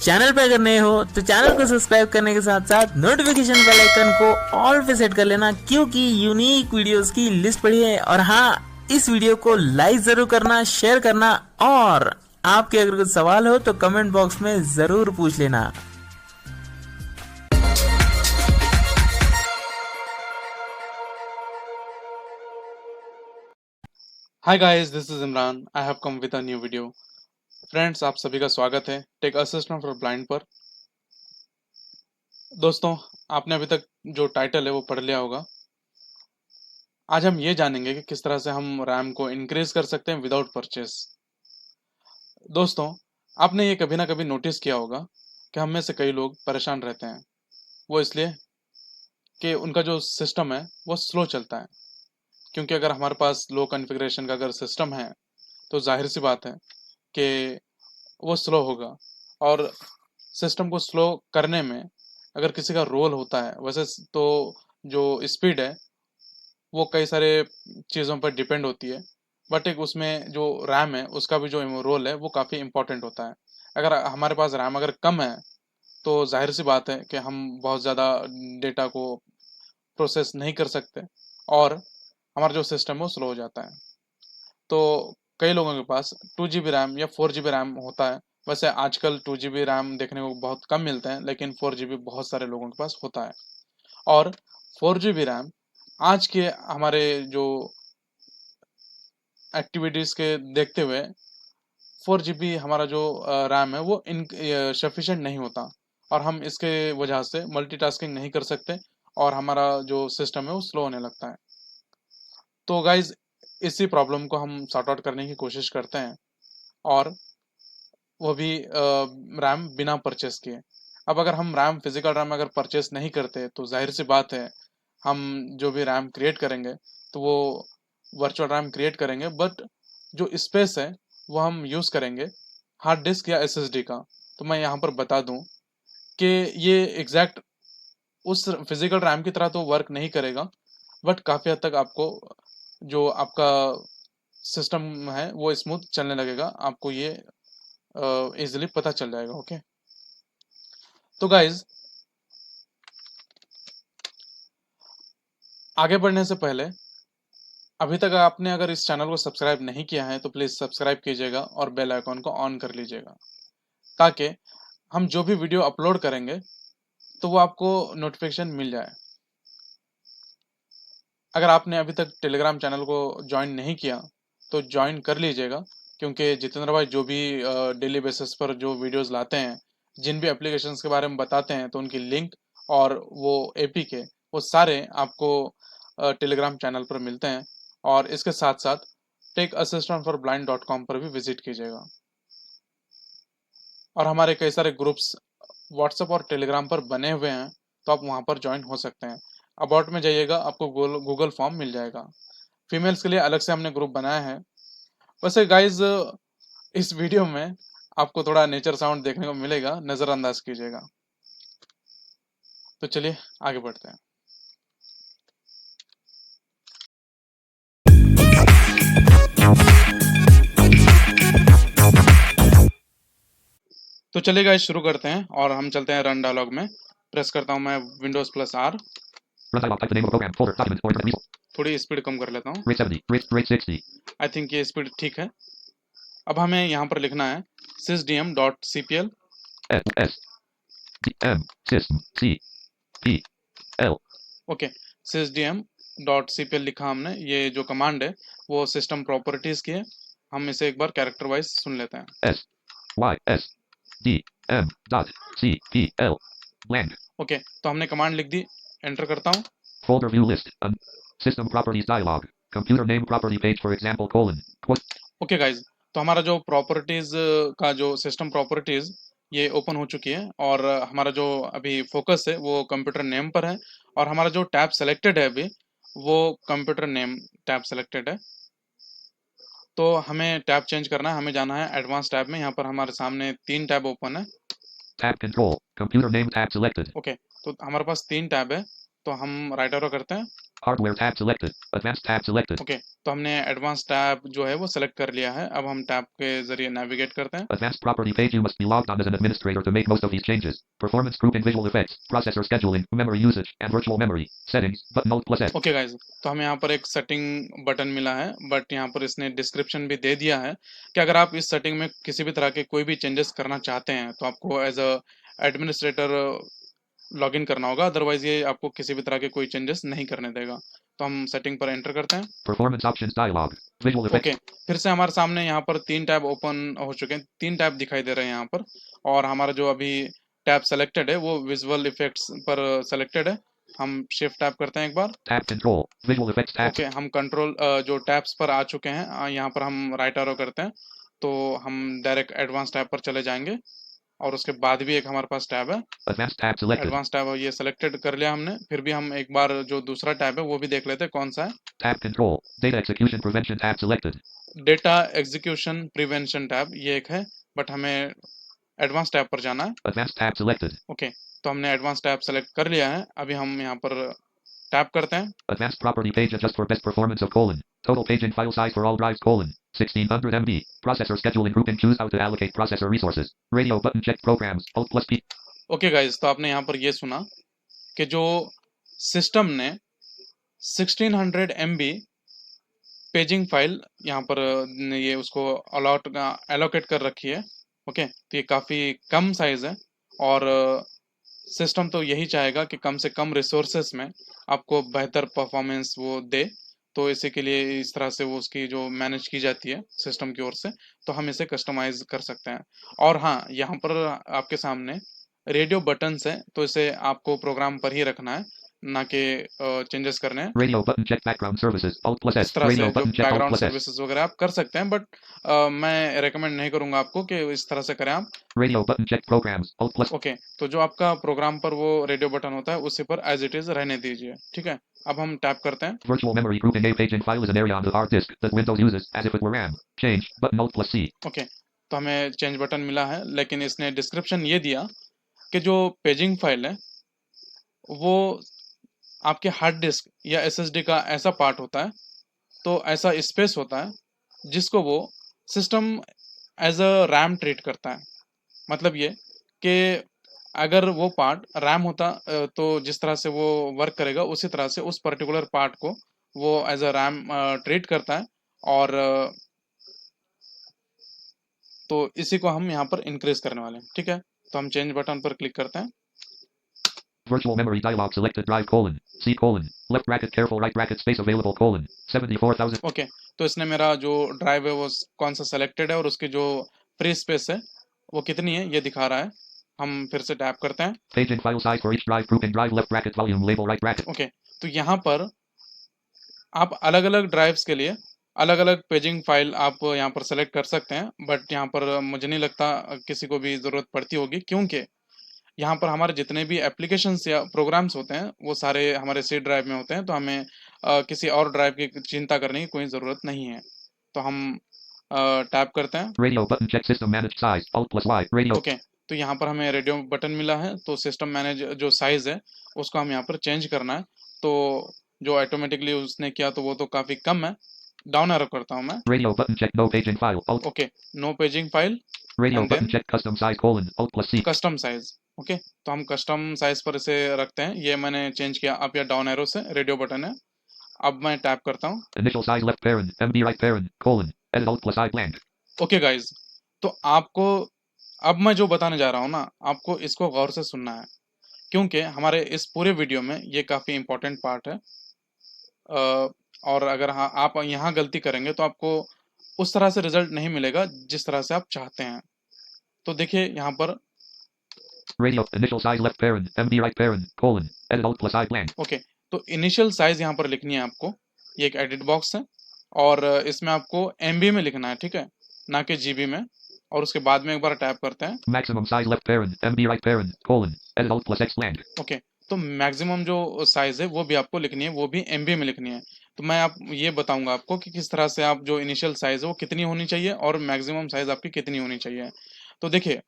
Channel पे अगर नए हो तो चैनल को सब्सक्राइब करने के साथ साथ नोटिफिकेशन बेल आइकन को ऑल पे सेट कर लेना, क्योंकि यूनिक वीडियोस की लिस्ट पड़ी है। और हाँ, इस वीडियो को लाइक जरूर करना, शेयर करना, और आपके अगर कुछ सवाल हो तो कमेंट बॉक्स में जरूर पूछ लेना। Hi guys, this is Imran. I have come with a new video. Friends, आप सभी का स्वागत है टेक असिस्टेंट फॉर ब्लाइंड पर। दोस्तों, आपने अभी तक जो टाइटल है वो पढ़ लिया होगा। आज हम ये जानेंगे कि किस तरह से हम रैम को इंक्रीज कर सकते हैं विदाउट परचेस। दोस्तों, आपने ये कभी ना कभी नोटिस किया होगा कि हम में से कई लोग परेशान रहते हैं। वो इसलिए कि उनका जो सिस्टम है वो स्लो चलता है। क्योंकि अगर हमारे पास लो कॉन्फ़िगरेशन का अगर सिस्टम है तो जाहिर सी बात है कि वो स्लो होगा। और सिस्टम को स्लो करने में अगर किसी का रोल होता है, वैसे तो जो स्पीड है वो कई सारे चीज़ों पर डिपेंड होती है, बट एक उसमें जो रैम है उसका भी जो रोल है वो काफ़ी इम्पोर्टेंट होता है। अगर हमारे पास रैम अगर कम है तो जाहिर सी बात है कि हम बहुत ज़्यादा डेटा को प्रोसेस नहीं कर सकते और हमारा जो सिस्टम है वो स्लो हो जाता है। तो कई लोगों के पास 2 GB रैम या 4 GB रैम होता है। वैसे आजकल 2 GB रैम देखने को बहुत कम मिलते हैं, लेकिन 4 GB बहुत सारे लोगों के पास होता है। और 4 GB रैम आज के हमारे जो एक्टिविटीज़ के देखते हुए 4 GB हमारा जो रैम है वो इन सफिशेंट नहीं होता, और हम इसके वजह से मल्टीटास्किंग नहीं कर सकते और हमारा जो सिस्टम है वो स्लो होने लगता है। तो गाइज, इसी प्रॉब्लम को हम सॉर्ट आउट करने की कोशिश करते हैं, और वो भी रैम बिना परचेस किए। अब अगर हम रैम फिजिकल रैम अगर परचेस नहीं करते तो जाहिर सी बात है हम जो भी रैम क्रिएट करेंगे तो वो वर्चुअल रैम क्रिएट करेंगे, बट जो स्पेस है वो हम यूज़ करेंगे हार्ड डिस्क या एसएसडी का। तो मैं यहाँ पर बता दूँ कि ये एग्जैक्ट उस फिजिकल रैम की तरह तो वर्क नहीं करेगा, बट काफ़ी हद तक आपको जो आपका सिस्टम है वो स्मूथ चलने लगेगा, आपको ये इजीली पता चल जाएगा। ओके, तो गाइज, आगे बढ़ने से पहले अभी तक आपने अगर इस चैनल को सब्सक्राइब नहीं किया है तो प्लीज़ सब्सक्राइब कीजिएगा और बेल आइकॉन को ऑन कर लीजिएगा, ताकि हम जो भी वीडियो अपलोड करेंगे तो वो आपको नोटिफिकेशन मिल जाए। अगर आपने अभी तक टेलीग्राम चैनल को ज्वाइन नहीं किया तो ज्वाइन कर लीजिएगा, क्योंकि जितेंद्र भाई जो भी डेली बेसिस पर जो वीडियोस लाते हैं, जिन भी एप्लीकेशंस के बारे में बताते हैं, तो उनकी लिंक और वो एपी के वो सारे आपको टेलीग्राम चैनल पर मिलते हैं। और इसके साथ साथ techassistantforblind.com पर भी विजिट कीजिएगा। और हमारे कई सारे ग्रुप्स व्हाट्सएप और टेलीग्राम पर बने हुए हैं, तो आप वहाँ पर ज्वाइन हो सकते हैं। अबाउट में जाइएगा, आपको गूगल फॉर्म मिल जाएगा। फीमेल्स के लिए अलग से हमने ग्रुप बनाया है। वैसे गाइज, इस वीडियो में आपको थोड़ा नेचर साउंड देखने को मिलेगा, नज़रअंदाज कीजिएगा। तो चलिए आगे बढ़ते हैं। तो चलिए गाइज, शुरू करते हैं और हम चलते हैं रन डायलॉग में। प्रेस करता हूँ मैं Windows plus R. Run dialog, type the name of program, folder, document, or internet resource. थोड़ी स्पीड कम कर लेता हूँ। Rate 70, rate 60. आई थिंक ये स्पीड ठीक है। अब हमें यहाँ पर लिखना है sysdm.cpl। S, D, M, system, C, P, L. Okay, sysdm.cpl लिखा हमने। ये जो कमांड है वो सिस्टम प्रॉपर्टीज की है। हम इसे एक बार कैरेक्टर वाइज सुन लेते हैं। S, Y, S, D, M, dot, C, P, L. Blank. Okay, तो हमने कमांड लिख दी। एंटर करता हूँ। Folder view list. System properties dialog. Computer name property page for example colon. Okay guys, तो हमारा जो प्रॉपर्टीज का जो सिस्टम प्रॉपर्टीज ये ओपन हो चुकी है, और हमारा जो अभी फोकस है वो कंप्यूटर नेम पर है, और हमारा जो टैब सेलेक्टेड है अभी वो कंप्यूटर नेम टैब सेलेक्टेड है। तो हमें टैब चेंज करना है, हमें जाना है एडवांस टैब में। यहाँ पर हमारे सामने 3 टैब ओपन है। Tab control. Computer name tab selected. Okay, तो हमारे पास 3 टैब है, तो हम राइट एरो करते हैं Hardware tab selected. Advanced tab selected. Okay, तो हमने एडवांस टैब जो है वो सेलेक्ट कर लिया है। अब हम टैब के जरिए नेविगेट करते हैं। Advanced property page. You must be logged on as an administrator to make most of these changes. Performance grouping, visual effects, processor scheduling, memory usage, and virtual memory. Settings, button Alt plus S. Okay guys, तो हमें यहाँ पर एक setting button मिला है, but यहाँ पर इसने डिस्क्रिप्शन भी दे दिया है कि अगर आप इस सेटिंग में किसी भी तरह के कोई भी चेंजेस करना चाहते हैं तो आपको एज अ एडमिनिस्ट्रेटर लॉगिन करना होगा, अदरवाइज ये आपको किसी भी तरह के कोई चेंजेस नहीं करने देगा। तो हम सेटिंग पर एंटर करते हैं। Performance options dialog. Visual effects. Okay, फिर से हमारे सामने यहाँ पर 3 टैब ओपन हो चुके हैं, 3 टैब दिखाई दे रहे हैं यहाँ पर, और हमारा जो अभी टैब सेलेक्टेड है वो विजुअल इफेक्ट्स पर सेलेक्टेड है। हम शिफ्ट टैब करते हैं एक बार। Tab control. Visual effects tab. Okay, हम कंट्रोल जो टैब्स पर आ चुके हैं, यहाँ पर हम राइट एरो करते हैं तो हम डायरेक्ट एडवांस टैब पर चले जाएंगे, और उसके बाद भी एक हमारे पास टैब है Advanced tab selected. Advance tab, ये सेलेक्टेड कर लिया हमने। फिर भी हम एक बार जो दूसरा टैब है वो भी देख लेते हैं कौन सा है। Tab control. Data execution prevention tab selected. Data execution prevention tab ये एक है, बट हमें एडवांस टैब पर जाना है। Advanced tab selected. ओके, तो हमने एडवांस टैब सेलेक्ट कर लिया है। अभी हम यहाँ पर टैप करते हैं। Advanced property page adjust for best performance of colon. Total paging file size for all drives colon. 1600 MB. Processor scheduling grouping. Choose how to allocate processor resources. Radio button check programs. Alt plus P. Okay guys, तो आपने यहाँ पर ये सुना कि जो system ने 1600 MB paging file यहाँ पर ये उसको एलोकेट कर रखी है। ओके, तो ये काफ़ी कम साइज है, और सिस्टम तो यही चाहेगा कि कम से कम रिसोर्सेस में आपको बेहतर परफॉर्मेंस वो दे, तो इसी के लिए इस तरह से वो उसकी जो मैनेज की जाती है सिस्टम की ओर से, तो हम इसे कस्टमाइज कर सकते हैं। और हाँ, यहाँ पर आपके सामने रेडियो बटन्स है, तो इसे आपको प्रोग्राम पर ही रखना है, ना कि चेंजेस करने हैं। Radio button check background services. Alt plus इस S. तरह से Radio जो button check Alt background plus S. Services वगैरह आप कर सकते हैं, बट मैं रेकमेंड नहीं करूंगा आपको कि इस तरह से करें आप। Radio button check programs. Alt plus. Okay, तो जो आपका प्रोग्राम पर वो रेडियो बटन होता है उसी पर एज इट इज रहने दीजिए, ठीक है। अब हम टैप करते हैं। Virtual memory grouping. A paging file is an area on the hard disk that Windows uses as if it were RAM. Change button Alt plus C. Okay, तो हमें चेंज बटन मिला है, लेकिन इसने डिस्क्रिप्शन ये दिया कि जो पेजिंग फाइल है वो आपके हार्ड डिस्क या एसएसडी का ऐसा पार्ट होता है, तो ऐसा स्पेस होता है जिसको वो system as a RAM treat करता है। मतलब ये कि अगर वो पार्ट रैम होता तो जिस तरह से वो वर्क करेगा उसी तरह से उस पर्टिकुलर पार्ट को वो एज अ रैम ट्रीट करता है, और तो इसी को हम यहाँ पर इंक्रीज करने वाले हैं, ठीक है। तो हम चेंज बटन पर क्लिक करते हैं। Virtual memory dialog selected drive colon. C colon. Left bracket careful right bracket space available colon. 74,000. Okay, तो इसने मेरा जो ड्राइव है वो कौन सा सेलेक्टेड है और उसकी जो फ्री स्पेस है वो कितनी है ये दिखा रहा है। हम फिर से टैप करते हैं। Paging file size for each drive grouping drive left bracket volume label right bracket. Okay, तो यहाँ पर आप अलग अलग ड्राइव्स के लिए अलग अलग पेजिंग फाइल आप यहाँ पर सेलेक्ट कर सकते हैं, बट यहाँ पर मुझे नहीं लगता किसी को भी ज़रूरत पड़ती होगी, क्योंकि यहाँ पर हमारे जितने भी एप्लीकेशंस या प्रोग्राम्स होते हैं वो सारे हमारे सी ड्राइव में होते हैं, तो हमें किसी और ड्राइव की चिंता करने की कोई ज़रूरत नहीं है। तो हम टैप करते हैं। Radio button check system managed size. Alt plus Y. Radio. Okay, तो यहाँ पर हमें रेडियो बटन मिला है, तो सिस्टम मैनेज जो साइज है उसको हम यहाँ पर चेंज करना है। तो जो ऑटोमेटिकली उसने किया तो वो तो काफ़ी कम है। डाउन एरो करता हूँ मैं। Radio button check no paging file. Alt. Okay, no paging file Radio and button then check custom size colon. Alt plus C. Custom size. Okay, तो हम कस्टम साइज पर इसे रखते हैं। ये मैंने चेंज किया। अब या डाउन एरो से रेडियो बटन है। अब मैं टैप करता हूँ। Initial size left parent. MB right parent. Colon. Edit Alt plus I blank. Okay guys, तो आपको अब मैं जो बताने जा रहा हूँ ना, आपको इसको गौर से सुनना है, क्योंकि हमारे इस पूरे वीडियो में ये काफ़ी इंपॉर्टेंट पार्ट है। और अगर हाँ आप यहाँ गलती करेंगे तो आपको उस तरह से रिजल्ट नहीं मिलेगा जिस तरह से आप चाहते हैं। तो देखिए यहाँ पर Radio initial size left parent. MB right parent. Colon. Edit Alt plus I blank. Okay, तो इनिशियल साइज यहाँ पर लिखनी है आपको। ये एक एडिट बॉक्स है और इसमें आपको MB में लिखना है, ठीक है, ना कि GB में। और उसके बाद में एक बार टैप करते हैं। Maximum size left parent. MB right parent. Colon. Edit Alt plus X blank. Okay, तो मैक्सिमम जो साइज है वो भी आपको लिखनी है, वो भी MB में लिखनी है। तो मैं आप ये बताऊंगा आपको कि किस तरह से आप जो इनिशियल साइज है वो कितनी होनी चाहिए और मैक्सिमम साइज आपकी कितनी होनी चाहिए। तो देखिए,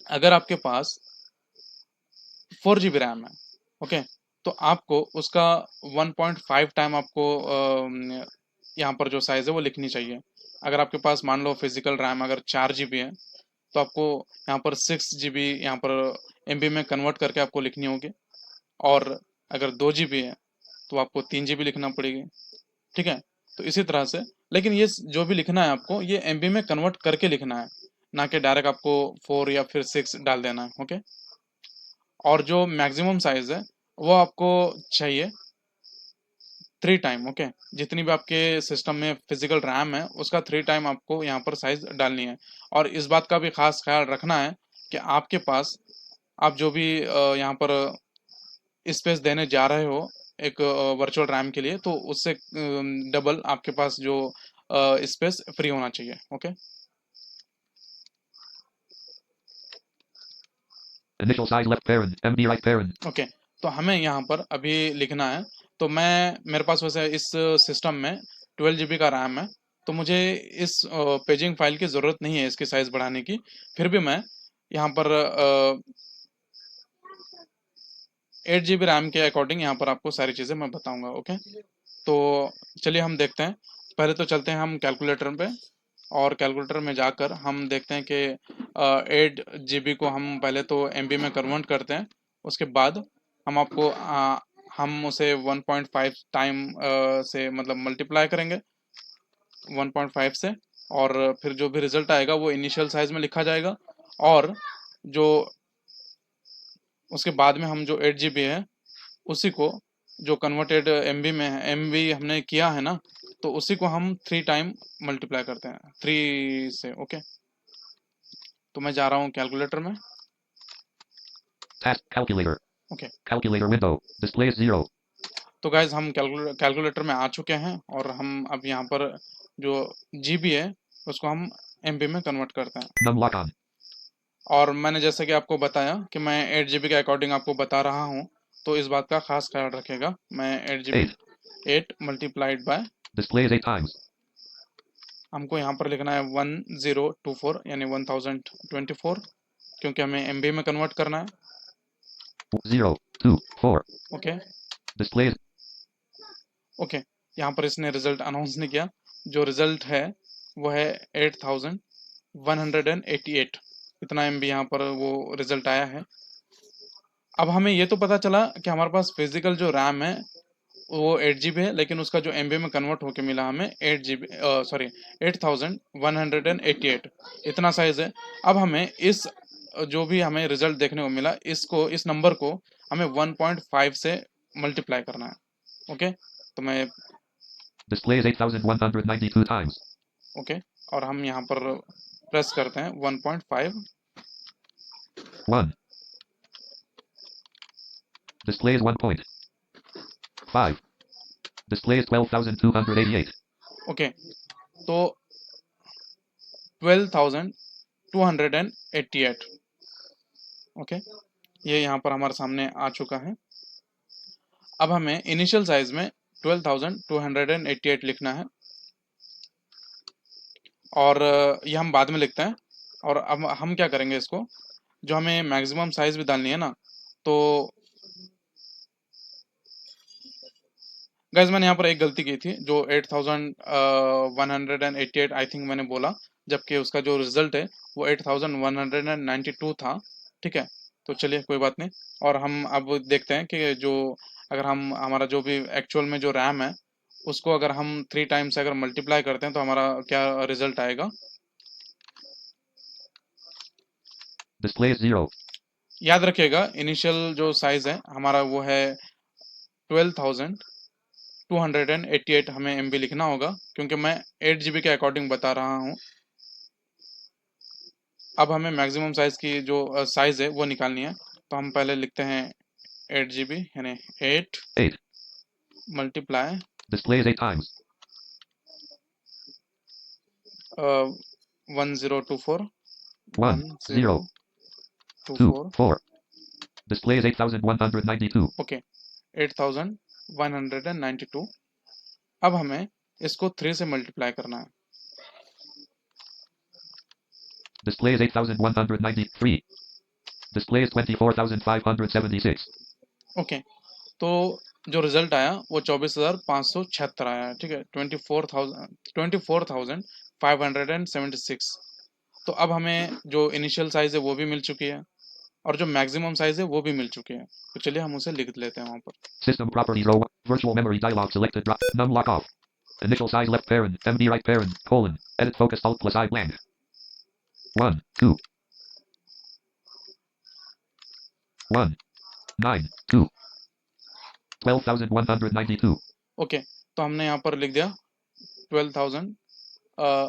अगर आपके पास 4 GB रैम है, ओके, तो आपको उसका 1.5 टाइम आपको यहाँ पर जो साइज़ है वो लिखनी चाहिए। अगर आपके पास मान लो फिजिकल रैम अगर 4 GB है, तो आपको यहाँ पर 6 GB यहाँ पर MB में कन्वर्ट करके आपको लिखनी होगी। और अगर 2 GB है तो आपको 3 GB लिखना पड़ेगी, ठीक है। तो इसी तरह से, लेकिन ये जो भी लिखना है आपको ये MB में कन्वर्ट करके लिखना है, ना कि डायरेक्ट आपको 4 या फिर 6 डाल देना है, ओके। और जो मैक्सिमम साइज है वो आपको चाहिए 3 टाइम, ओके। जितनी भी आपके सिस्टम में फिजिकल रैम है उसका 3 टाइम आपको यहाँ पर साइज डालनी है। और इस बात का भी खास ख्याल रखना है कि आपके पास आप जो भी यहाँ पर स्पेस देने जा रहे हो एक वर्चुअल रैम के लिए, तो उससे डबल आपके पास जो स्पेस फ्री होना चाहिए, okay. Initial size left parent, MB right parent. Okay, तो हमें यहाँ पर अभी लिखना है। तो मेरे पास वैसे इस सिस्टम में 12 GB का रैम है, तो मुझे इस पेजिंग फाइल की ज़रूरत नहीं है इसकी साइज़ बढ़ाने की। फिर भी मैं यहाँ पर 8 GB रैम के अकॉर्डिंग यहाँ पर आपको सारी चीज़ें मैं बताऊँगा, ओके। तो चलिए हम देखते हैं। पहले तो चलते हैं हम कैलकुलेटर पे, और कैलकुलेटर में जाकर हम देखते हैं कि 8 GB को हम पहले तो MB में कन्वर्ट करते हैं। उसके बाद हम उसे 1.5 टाइम से मतलब मल्टीप्लाई करेंगे 1.5 से, और फिर जो भी रिजल्ट आएगा वो इनिशियल साइज में लिखा जाएगा। और जो उसके बाद में हम जो 8 GB है उसी को जो कन्वर्टेड MB में है, MB हमने किया है ना, तो उसी को हम 3 टाइम मल्टीप्लाई करते हैं 3 से, ओके। तो मैं जा रहा हूँ कैलकुलेटर में, Task calculator. Okay. Calculator window. Display is 0. तो गाइज हम कैलकुलेटर में आ चुके हैं, और हम अब यहाँ पर जो GB है उसको हम MB में कन्वर्ट करते हैं। Num lock on. और मैंने जैसे कि आपको बताया कि मैं 8 GB के अकॉर्डिंग आपको बता रहा हूँ, तो इस बात का खास ख्याल रखेगा। मैं 8 GB 8 multiplied by Display is 8 times. हमको यहाँ पर लिखना है 1024 यानी 1024, क्योंकि हमें MB में कन्वर्ट करना है, 0, 2, 4. ओके। Display is ओके, यहाँ पर इसने रिजल्ट अनाउंस नहीं किया। जो रिजल्ट है वो है 8188, इतना MB यहाँ पर वो रिजल्ट आया है। अब हमें ये तो पता चला कि हमारे पास फिजिकल जो रैम है वो 8 GB है, लेकिन उसका जो MB में कन्वर्ट होके मिला हमें 8188, इतना साइज है। अब हमें इस जो भी हमें रिजल्ट देखने को मिला, इस नंबर को हमें 1.5 से मल्टीप्लाई करना है, ओके। तो मैं display is 8192 times. ओके, और हम यहाँ पर प्रेस करते हैं 1.5, 1. Display is 1.5. Display is 12,288. Okay. तो 12,288, ओके, ये यहाँ पर हमारे सामने आ चुका है। अब हमें इनिशियल साइज में 12,288 लिखना है, और ये हम बाद में लिखते हैं। और अब हम क्या करेंगे, इसको जो हमें मैक्सिमम साइज भी डालनी है ना, तो गाइज मैंने यहाँ पर एक गलती की थी। जो 8188 आई थिंक मैंने बोला, जबकि उसका जो रिजल्ट है वो 8192 था, ठीक है। तो चलिए कोई बात नहीं। और हम अब देखते हैं कि जो अगर हम हमारा जो भी एक्चुअल में जो रैम है उसको अगर हम 3 टाइम से अगर मल्टीप्लाई करते हैं तो हमारा क्या रिजल्ट आएगा। Display is 0. याद रखिएगा इनिशियल जो साइज है हमारा वो है 12,288 हमें MB लिखना होगा, क्योंकि मैं 8 GB के अकॉर्डिंग बता रहा हूँ। अब हमें मैक्सिमम साइज की जो साइज है वो निकालनी है। तो हम पहले लिखते हैं 8 GB यानी 8 8. Multiply Display is 8 times. 1024 1, 0, 2, 1024, 4. Display is 8192. Okay, 8192। अब हमें इसको 3 से मल्टीप्लाई करना है। Display is 8193. Display is 24,576. Okay, तो जो रिजल्ट आया वो 24,576 आया है, ठीक है, 24,576। तो अब हमें जो इनिशियल साइज है वो भी मिल चुकी है और जो मैक्सिमम साइज है वो भी मिल चुकी है। तो चलिए हम उसे लिख लेते हैं वहां पर। System properties row 1. Virtual memory dialog selected drop. Num lock off. Initial size left parent. MB right parent. Colon. Edit focus alt plus I blank. 1, 2, 1, 9, 2, 12,192. Okay, तो हमने यहाँ पर लिख दिया 12,000।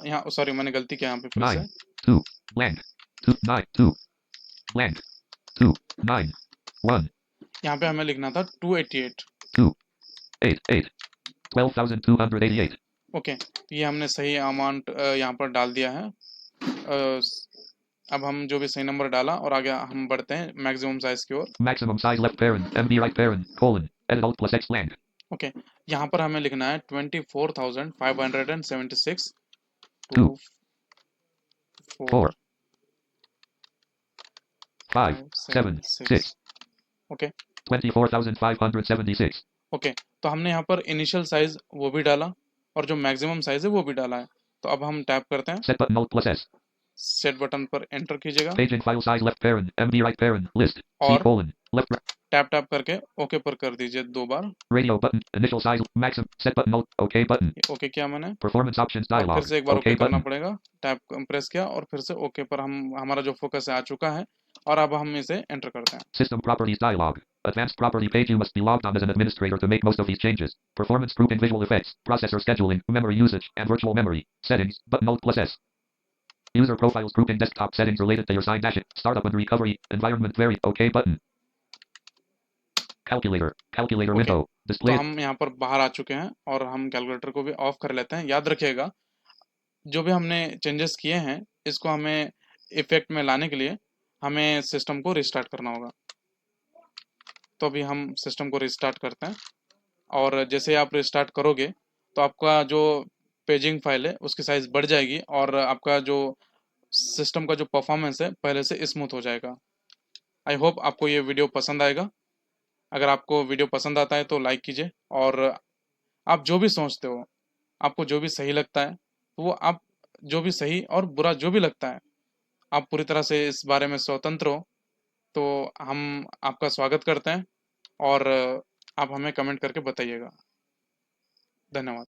यहाँ सॉरी मैंने गलती किया यहाँ पे फिर से। 9, 2, blank. 2, 9, 2, blank. 2, 9, 1, यहाँ पे हमें लिखना था 288। 2, 8, 8, 12,288. ओके, ये हमने सही अमाउंट यहाँ पर डाल दिया है। अब हम जो भी सही नंबर डाला और आगे हम बढ़ते हैं मैक्सिमम साइज की ओर। Maximum size left parent. MB right parent. Colon. Edit alt plus X blank. Okay, यहाँ पर हमें लिखना है 24,576 2, 2 4 4, 5, 7, 6. ओके 24,576. ओके, तो हमने यहाँ पर इनिशियल साइज वो भी डाला और जो मैक्सिमम साइज है वो भी डाला है। तो अब हम टैप करते हैं, Set button alt plus S. Set button पर एंटर कीजिएगा Paging file size left parent. MB right parent. List. C और colon. Left. टैप टैप करके ओके पर कर दीजिए 2 बार। Radio button. Initial size. Maximum. Set button alt. OK button. Okay किया मैंने Performance options और फिर dialog. से एक बार OK ओके करना button. पड़ेगा। टैप प्रेस किया और फिर से ओके पर हमारा जो फोकस है आ चुका है और अब हम इसे एंटर करते हैं। System properties dialog. Advanced property page. You must be logged on as an administrator to make most of these changes. Performance grouping, visual effects, processor scheduling, memory usage, and virtual memory. Settings. Button alt plus S. User profiles grouping, desktop settings related to your signed dash. Startup and recovery. Environment vary. OK button. Calculator. Calculator okay, window. तो Display. हम यहाँ पर बाहर आ चुके हैं और हम calculator को भी ऑफ कर लेते हैं। याद रखिएगा जो भी हमने चेंजेस किए हैं इसको हमें इफेक्ट में लाने के लिए हमें सिस्टम को रिस्टार्ट करना होगा। तो अभी हम सिस्टम को रिस्टार्ट करते हैं और जैसे आप रिस्टार्ट करोगे तो आपका जो पेजिंग फाइल है उसकी साइज बढ़ जाएगी और आपका जो सिस्टम का जो परफॉर्मेंस है पहले से स्मूथ हो जाएगा। आई होप आपको ये वीडियो पसंद आएगा। अगर आपको वीडियो पसंद आता है तो लाइक कीजिए और आप जो भी सोचते हो, आपको जो भी सही लगता है वो आप जो भी सही और बुरा जो भी लगता है आप पूरी तरह से इस बारे में स्वतंत्र हो। तो हम आपका स्वागत करते हैं और आप हमें कमेंट करके बताइएगा। धन्यवाद।